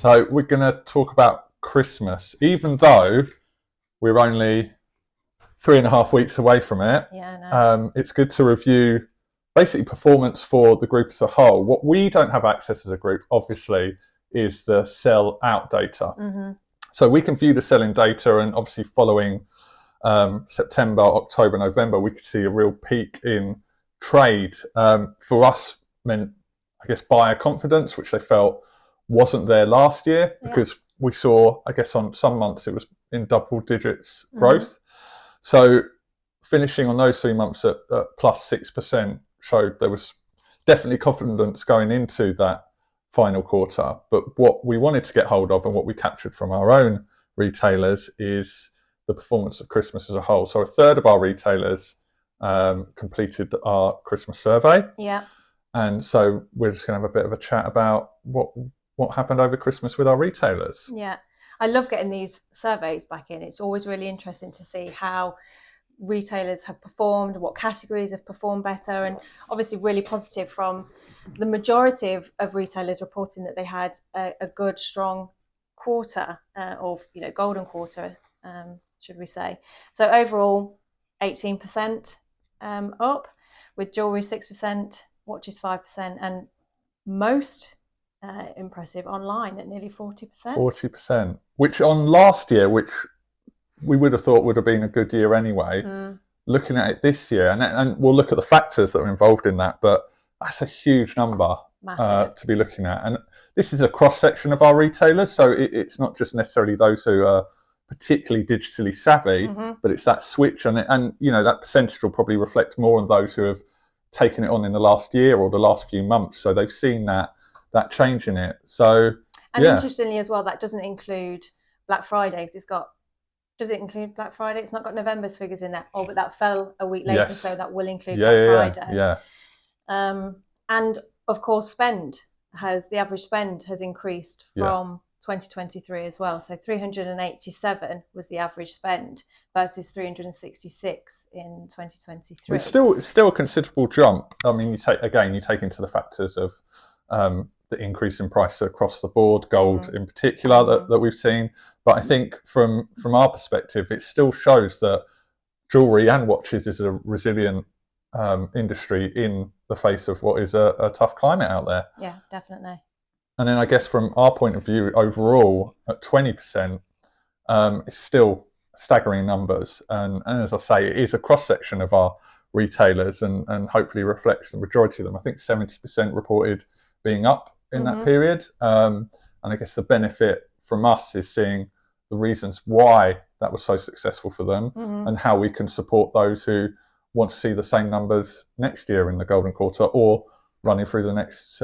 So we're going to talk about Christmas, even though we're only 3.5 weeks away from it. Yeah, I know. It's good to review basically performance for the group as a whole. What we don't have access as a group, obviously, is the sell out data. Mm-hmm. So we can view the selling data, and obviously following September, October, November, we could see a real peak in trade. For us, meant, I guess, buyer confidence, which they felt wasn't there last year, because we saw, I guess, on some months it was in double digits growth. So finishing on those 3 months at plus 6% showed there was definitely confidence going into that final quarter. But what we wanted to get hold of and what we captured from our own retailers is the performance of Christmas as a whole. So a third of our retailers completed our Christmas survey. Yeah. And so we're just going to have a bit of a chat about what happened over Christmas with our retailers. Yeah. I love getting these surveys back in. It's always really interesting to see how retailers have performed, what categories have performed better, and obviously really positive from the majority of retailers reporting that they had a good, strong quarter, or golden quarter, should we say. So overall, 18% up, with jewellery 6%, watches 5%, and most impressive online at nearly 40%. 40%, which on last year, which we would have thought would have been a good year anyway. Looking at it this year, and we'll look at the factors that are involved in that, but that's a huge number to be looking at. And this is a cross-section of our retailers, so it's not just necessarily those who are particularly digitally savvy, but it's that switch, and that percentage will probably reflect more on those who have taken it on in the last year or the last few months, so they've seen that change in it. So, and interestingly as well, that doesn't include Black Friday. Does it include Black Friday? It's not got November's figures in there. Oh, but that fell a week later, so that will include Black Friday. Yeah. And of course, the average spend has increased from 2023 as well. So 387 was the average spend versus 366 in 2023. It's still a considerable jump. I mean, you take into the factors of the increase in price across the board, gold in particular, that we've seen. But I think from our perspective, it still shows that jewellery and watches is a resilient industry in the face of what is a tough climate out there. Yeah, definitely. And then I guess from our point of view, overall, at 20%, it's still staggering numbers. And as I say, it is a cross-section of our retailers, and hopefully reflects the majority of them. I think 70% reported being up in that period. And I guess the benefit from us is seeing the reasons why that was so successful for them, and how we can support those who want to see the same numbers next year in the golden quarter, or running through the next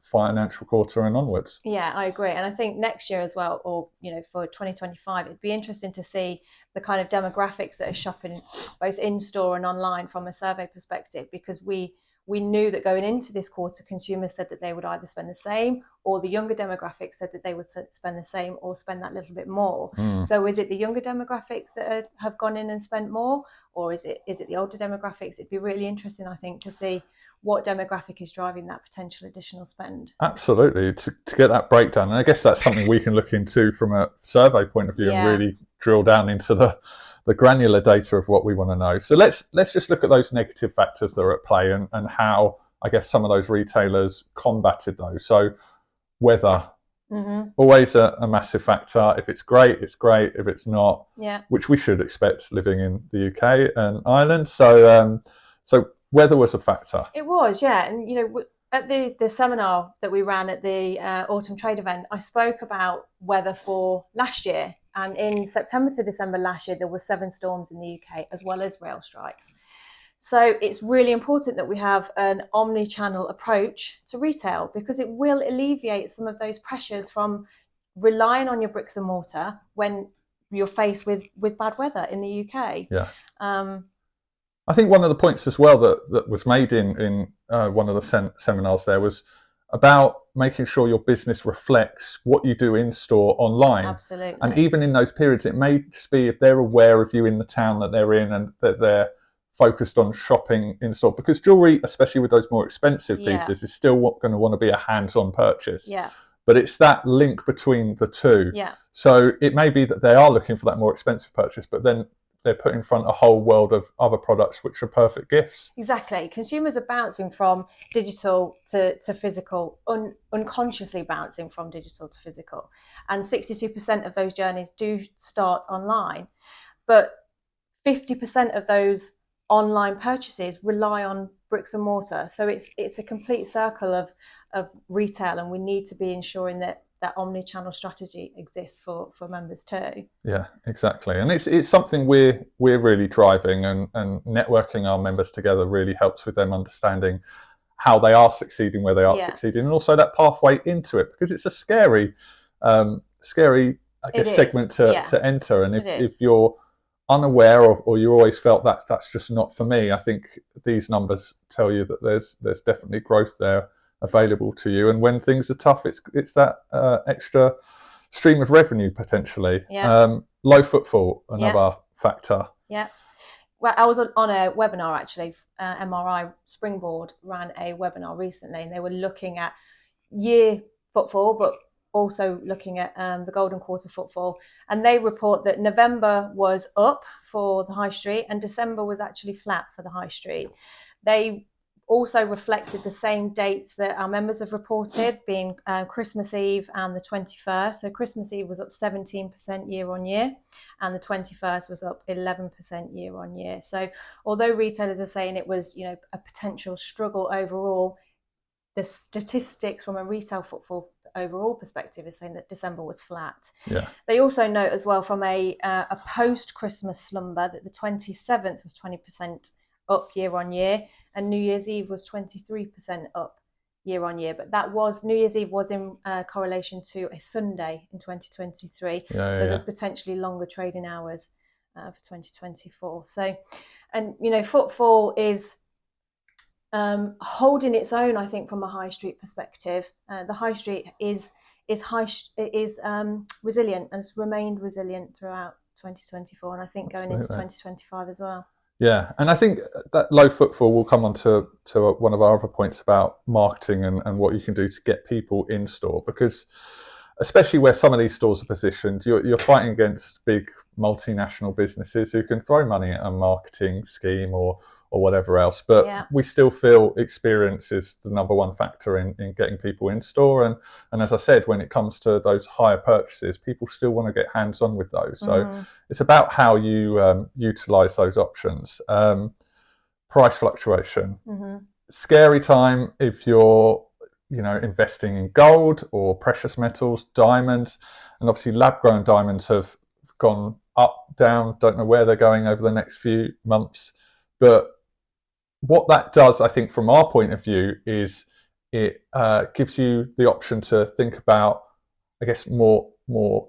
financial quarter and onwards. Yeah, I agree. And I think next year as well, or for 2025, it'd be interesting to see the kind of demographics that are shopping both in store and online from a survey perspective, because we knew that going into this quarter, consumers said that they would either spend the same, or the younger demographics said that they would spend the same or spend that little bit more. So is it the younger demographics that have gone in and spent more, or is it the older demographics? It'd be really interesting, I think, to see what demographic is driving that potential additional spend. Absolutely, to get that breakdown. And I guess that's something we can look into from a survey point of view, and really drill down into the granular data of what we want to know. So let's just look at those negative factors that are at play, and how, I guess, some of those retailers combated those. So weather, always a massive factor. If it's great, it's great. If it's not, which we should expect living in the UK and Ireland. So weather was a factor. It was, yeah. And at the seminar that we ran at the autumn trade event, I spoke about weather for last year. And in September to December last year, there were 7 storms in the UK, as well as rail strikes. So it's really important that we have an omni-channel approach to retail, because it will alleviate some of those pressures from relying on your bricks and mortar when you're faced with bad weather in the UK. Yeah. I think one of the points as well that was made in one of the seminars there was about making sure your business reflects what you do in store online. Absolutely. And even in those periods, it may just be if they're aware of you in the town that they're in, and that they're focused on shopping in store, because jewellery, especially with those more expensive pieces, is still going to want to be a hands-on purchase. Yeah. but it's that link between the two. Yeah. So it may be that they are looking for that more expensive purchase, but then they're put in front a whole world of other products which are perfect gifts. Exactly. Consumers are bouncing from digital to physical, unconsciously bouncing from digital to physical. And 62% of those journeys do start online. But 50% of those online purchases rely on bricks and mortar. So it's a complete circle of retail, and we need to be ensuring that omni-channel strategy exists for members too. Yeah, exactly. And it's something we're really driving, and networking our members together really helps with them understanding how they are succeeding, where they are succeeding, and also that pathway into it, because it's a scary I guess segment to enter. And if you're unaware of, or you always felt that that's just not for me, I think these numbers tell you that there's definitely growth there available to you. And when things are tough, it's that extra stream of revenue potentially. Low footfall, another factor. Yeah. Well, I was on a webinar actually. MRI Springboard ran a webinar recently, and they were looking at year footfall, but also looking at the golden quarter footfall, and they report that November was up for the high street and December was actually flat for the high street. They also reflected the same dates that our members have reported, being Christmas Eve and the 21st. So Christmas Eve was up 17% year on year, and the 21st was up 11% year on year. So although retailers are saying it was, a potential struggle overall, the statistics from a retail footfall overall perspective is saying that December was flat. Yeah. They also note as well from a post-Christmas slumber that the 27th was 20% up year on year, and New Year's Eve was 23% up year on year. But that was, New Year's Eve was in correlation to a Sunday in 2023. So there's potentially longer trading hours for 2024. So, and footfall is holding its own, I think, from a high street perspective. The high street is resilient, and it's remained resilient throughout 2024, and I think going into 2025 as well. Yeah, and I think that low footfall will come on to one of our other points about marketing and what you can do to get people in store, because especially where some of these stores are positioned, you're fighting against big multinational businesses who can throw money at a marketing scheme or whatever else. But we still feel experience is the number one factor in getting people in store. And as I said, when it comes to those higher purchases, people still want to get hands-on with those. So it's about how you utilize those options. Price fluctuation. Scary time if you're investing in gold or precious metals, diamonds, and obviously lab-grown diamonds have gone up, down, don't know where they're going over the next few months. But what that does, I think, from our point of view, is it gives you the option to think about, I guess, more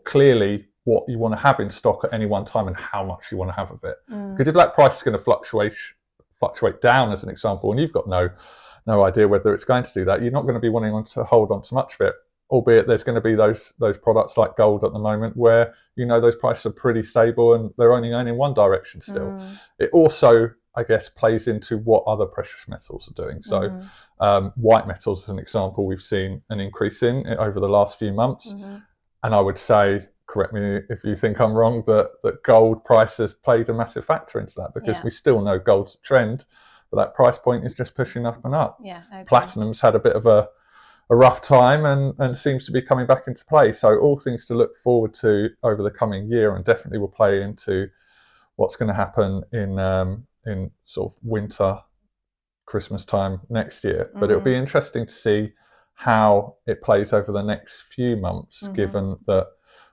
clearly what you want to have in stock at any one time and how much you want to have of it. Because if that price is going to fluctuate down, as an example, and you've got no idea whether it's going to do that, you're not going to be wanting to hold on to much of it, albeit there's going to be those products like gold at the moment where those prices are pretty stable and they're only going in one direction still. It also, I guess, plays into what other precious metals are doing. So white metals, as an example, we've seen an increase in over the last few months. And I would say, correct me if you think I'm wrong, that gold prices played a massive factor into that, because we still know gold's a trend, but that price point is just pushing up and up. Platinum's had a bit of a rough time and seems to be coming back into play. So all things to look forward to over the coming year, and definitely will play into what's going to happen in sort of winter, Christmas time next year. But it'll be interesting to see how it plays over the next few months, given that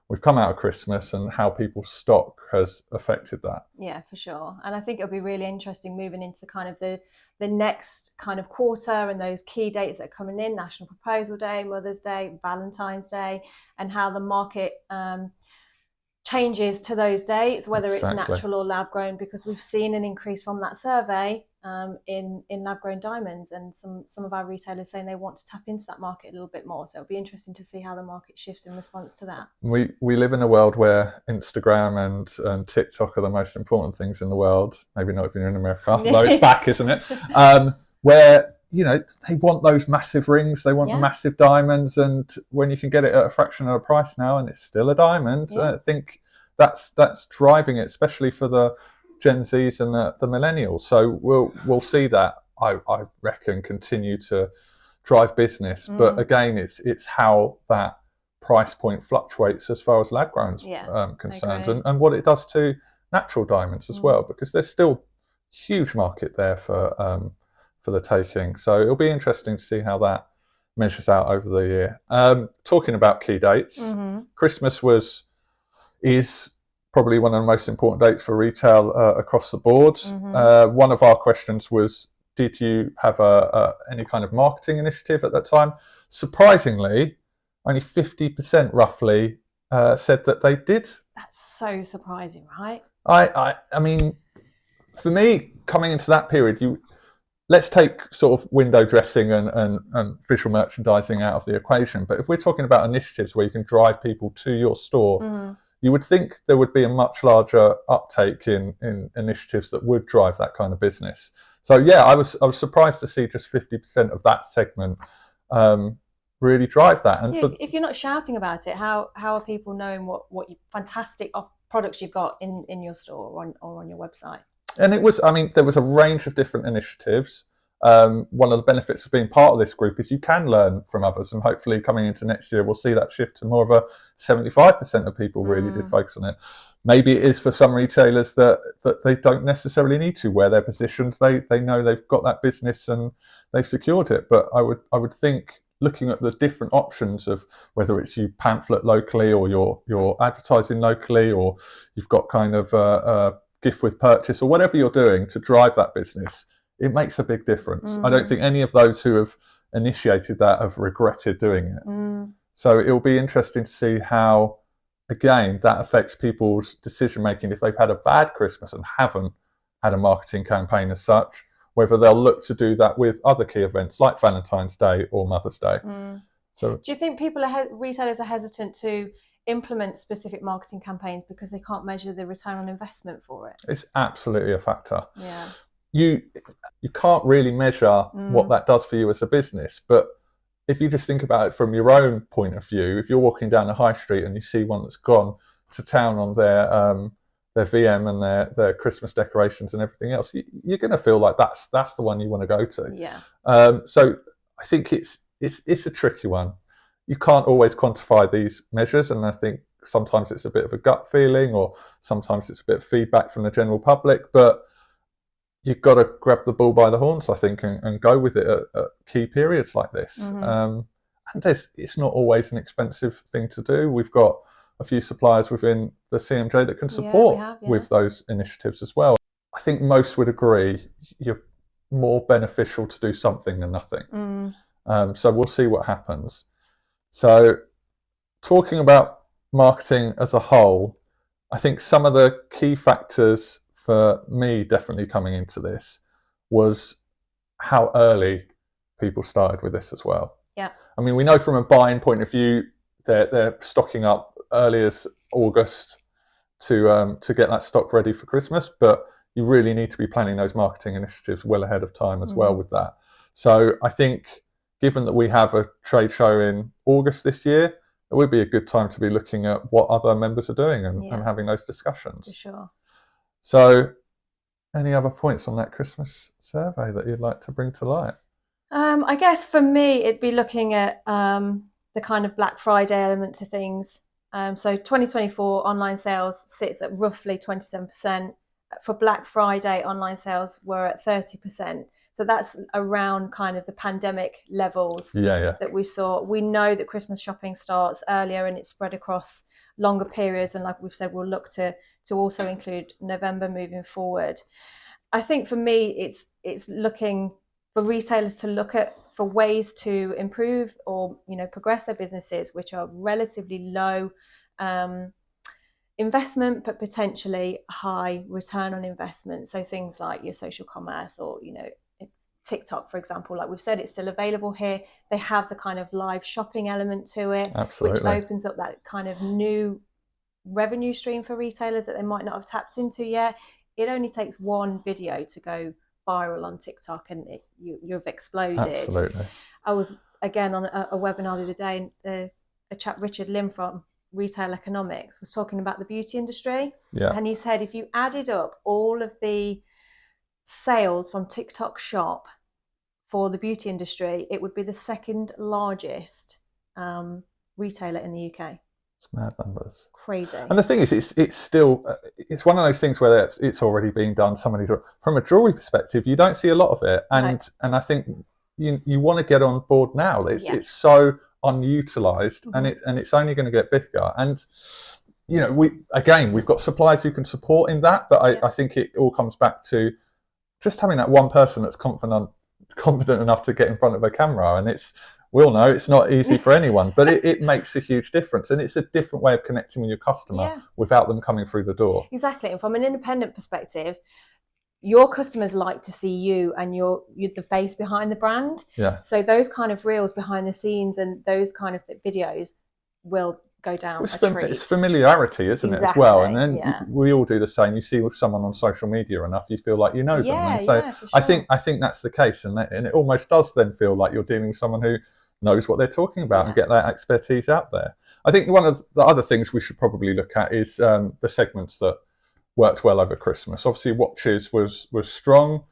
we've come out of Christmas and how people's stock has affected that. Yeah, for sure. And I think it'll be really interesting moving into kind of the next kind of quarter and those key dates that are coming in: National Proposal Day, Mother's Day, Valentine's Day, and how the market changes to those dates, whether it's natural or lab grown, because we've seen an increase from that survey in lab grown diamonds, and some of our retailers saying they want to tap into that market a little bit more. So it'll be interesting to see how the market shifts in response to that. We live in a world where Instagram and TikTok are the most important things in the world. Maybe not if you're in America, though it's back, isn't it? Where they want those massive rings, they want the massive diamonds, and when you can get it at a fraction of the price now, and it's still a diamond, I think that's driving it, especially for the Gen Zs and the millennials. So we'll see that, I reckon, continue to drive business. But again, it's how that price point fluctuates as far as lab grown's concerned, and what it does to natural diamonds as well, because there's still huge market there for the taking. So it'll be interesting to see how that measures out over the year. Talking about key dates, Christmas is probably one of the most important dates for retail across the board. One of our questions was, did you have any kind of marketing initiative at that time? Surprisingly, only 50% roughly said that they did. That's so surprising, right? I mean, for me, coming into that period, let's take sort of window dressing and visual merchandising out of the equation. But if we're talking about initiatives where you can drive people to your store, you would think there would be a much larger uptake in initiatives that would drive that kind of business. So yeah, I was surprised to see just 50% of that segment really drive that. And if you're not shouting about it, how are people knowing what fantastic products you've got in your store or on your website? And there was a range of different initiatives. One of the benefits of being part of this group is you can learn from others, and hopefully coming into next year, we'll see that shift to more of a 75% of people really did focus on it. Maybe it is for some retailers that they don't necessarily need to, where they're positioned. They know they've got that business and they've secured it. But I would think, looking at the different options of whether it's you pamphlet locally or you're advertising locally, or you've got kind of a gift with purchase or whatever you're doing to drive that business, it makes a big difference. I don't think any of those who have initiated that have regretted doing it. So it'll be interesting to see how, again, that affects people's decision making if they've had a bad Christmas and haven't had a marketing campaign as such, whether they'll look to do that with other key events like Valentine's Day or Mother's Day. So, do you think retailers are hesitant to implement specific marketing campaigns because they can't measure the return on investment for it? It's absolutely a factor. Yeah. You can't really measure what that does for you as a business, but if you just think about it from your own point of view, if you're walking down the high street and you see one that's gone to town on their VM and their Christmas decorations and everything else, you're going to feel like that's the one you want to go to. Yeah. So I think it's a tricky one. You can't always quantify these measures, and I think sometimes it's a bit of a gut feeling, or sometimes it's a bit of feedback from the general public. But you've got to grab the bull by the horns, I think, and go with it at key periods like this. And it's not always an expensive thing to do. We've got a few suppliers within the CMJ that can support with those initiatives as well. I think most would agree you're more beneficial to do something than nothing. So we'll see what happens. So talking about marketing as a whole, I think some of the key factors for me definitely coming into this was how early people started with this as well. Yeah. I mean, we know from a buying point of view, they're stocking up early as August to get that stock ready for Christmas, but you really need to be planning those marketing initiatives well ahead of time as well with that. So I think, given that we have a trade show in August this year, it would be a good time to be looking at what other members are doing and having those discussions. For sure. So, any other points on that Christmas survey that you'd like to bring to light? I guess for me, it'd be looking at the kind of Black Friday element to things. So 2024 online sales sits at roughly 27%. For Black Friday, online sales were at 30%. So that's around kind of the pandemic levels that we saw. We know that Christmas shopping starts earlier and it's spread across longer periods. And like we've said, we'll look to also include November moving forward. I think for me, it's looking for retailers to look at for ways to improve or, progress their businesses, which are relatively low investment, but potentially high return on investment. So things like your social commerce or, TikTok, for example, like we've said, it's still available here. They have the kind of live shopping element to it, which opens up that kind of new revenue stream for retailers that they might not have tapped into yet. It only takes one video to go viral on TikTok and you've exploded. Absolutely. I was again on a webinar the other day, and a chap, Richard Lim from Retail Economics, was talking about the beauty industry. Yeah. And he said if you added up all of the sales from TikTok Shop for the beauty industry, it would be the second largest retailer in the UK. It's mad numbers. Crazy. And the thing is, it's still, it's one of those things where it's already been done. From a jewelry perspective, you don't see a lot of it. And I think you want to get on board now. It's so unutilized, and it's only going to get bigger. And you know, we've got suppliers who can support in that, but I think it all comes back to just having that one person that's confident enough to get in front of a camera. And we all know it's not easy for anyone, but it makes a huge difference, and it's a different way of connecting with your customer without them coming through the door. Exactly. And from an independent perspective, your customers like to see you and you're the face behind the brand. Yeah. So those kind of reels behind the scenes and those kind of videos will go down a treat. It's familiarity, isn't it, as well? And then we all do the same. You see with someone on social media enough, you feel like you know them. And so for sure. I think that's the case, and it almost does then feel like you're dealing with someone who knows what they're talking about and get that expertise out there. I think one of the other things we should probably look at is the segments that worked well over Christmas. Obviously, watches was strong.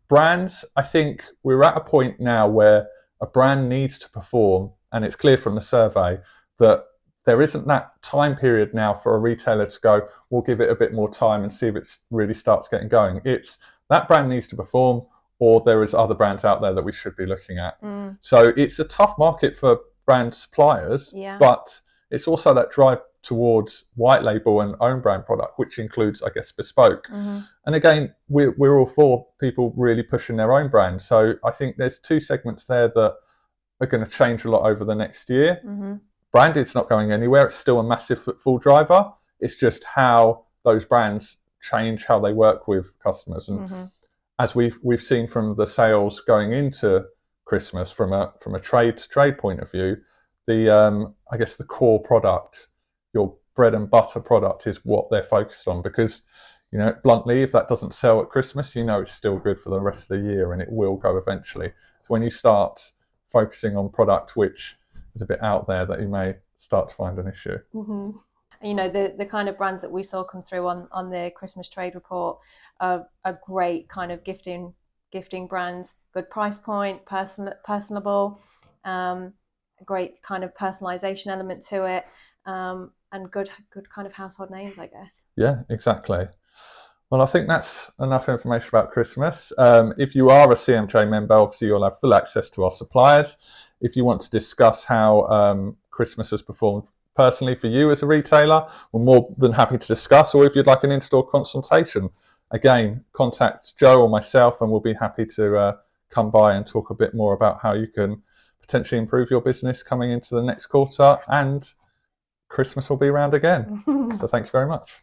Brands, I think we're at a point now where a brand needs to perform, and it's clear from the survey that there isn't that time period now for a retailer to go, we'll give it a bit more time and see if it really starts getting going. It's that brand needs to perform, or there is other brands out there that we should be looking at. So it's a tough market for brand suppliers, but it's also that drive towards white label and own brand product, which includes, I guess, bespoke. And again, we're all for people really pushing their own brand. So I think there's two segments there that are going to change a lot over the next year. Branded's not going anywhere. It's still a massive footfall driver. It's just how those brands change how they work with customers. And as we've seen from the sales going into Christmas, from a trade to trade point of view, I guess the core product, your bread and butter product, is what they're focused on, because, you know, bluntly, if that doesn't sell at Christmas, you know it's still good for the rest of the year, and it will go eventually. So when you start focusing on product which is a bit out there, that you may start to find an issue. You know, the kind of brands that we saw come through on the Christmas trade report are great kind of gifting brands, good price point, personable, great kind of personalization element to it, and good kind of household names, I guess. Yeah, exactly. Well, I think that's enough information about Christmas. If you are a CMJ member, obviously you'll have full access to our suppliers. If you want to discuss how Christmas has performed personally for you as a retailer, we're more than happy to discuss. Or if you'd like an in-store consultation, again, contact Joe or myself, and we'll be happy to come by and talk a bit more about how you can potentially improve your business coming into the next quarter, and Christmas will be around again. So thank you very much.